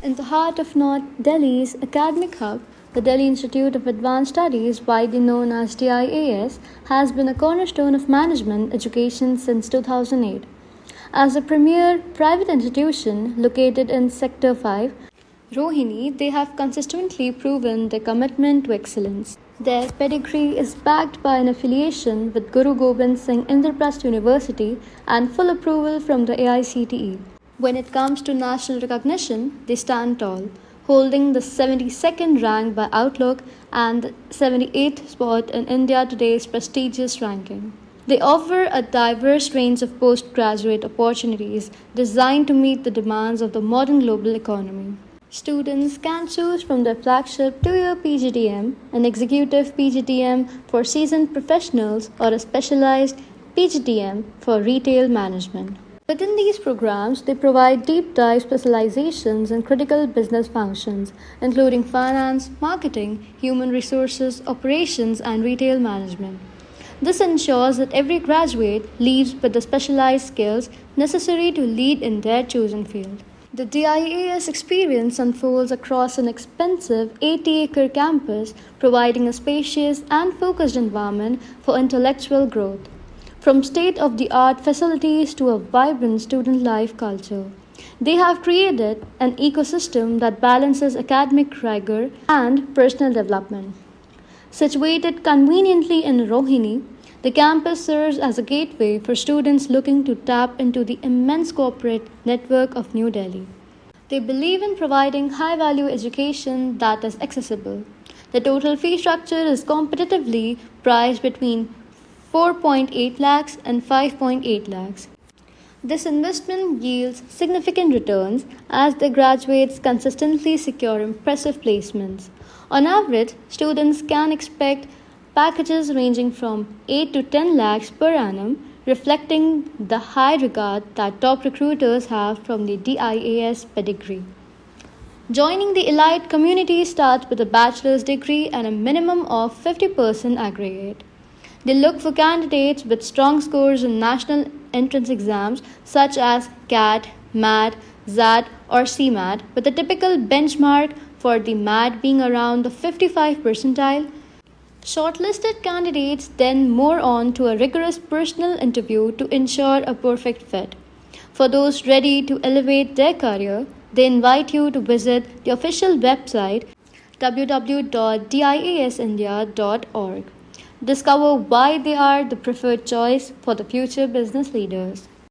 In the heart of North Delhi's academic hub, the Delhi Institute of Advanced Studies, widely known as DIAS, has been a cornerstone of management education since 2008. As a premier private institution located in Sector 5, Rohini, they have consistently proven their commitment to excellence. Their pedigree is backed by an affiliation with Guru Gobind Singh Indraprasth University and full approval from the AICTE. When it comes to national recognition, they stand tall, holding the 72nd rank by Outlook and the 78th spot in India Today's prestigious ranking. They offer a diverse range of postgraduate opportunities designed to meet the demands of the modern global economy. Students can choose from their flagship 2-year PGDM, an executive PGDM for seasoned professionals, or a specialized PGDM for retail management. Within these programs, they provide deep dive specializations in critical business functions, including finance, marketing, human resources, operations, and retail management. This ensures that every graduate leaves with the specialized skills necessary to lead in their chosen field. The DIAS experience unfolds across an expensive 80-acre campus, providing a spacious and focused environment for intellectual growth. From state-of-the-art facilities to a vibrant student life culture, they have created an ecosystem that balances academic rigor and personal development. Situated conveniently in Rohini, the campus serves as a gateway for students looking to tap into the immense corporate network of New Delhi. They believe in providing high-value education that is accessible. The total fee structure is competitively priced between 4.8 lakhs and 5.8 lakhs. This investment yields significant returns as the graduates consistently secure impressive placements. On average, students can expect packages ranging from 8 to 10 lakhs per annum, reflecting the high regard that top recruiters have from the DIAS pedigree. Joining the elite community starts with a bachelor's degree and a minimum of 50% aggregate. They look for candidates with strong scores in national entrance exams such as CAT, MAT, XAT, or CMAT, with a typical benchmark for the MAT being around the 55 percentile. Shortlisted candidates then move on to a rigorous personal interview to ensure a perfect fit. For those ready to elevate their career, they invite you to visit the official website www.diasindia.org. Discover why they are the preferred choice for the future business leaders.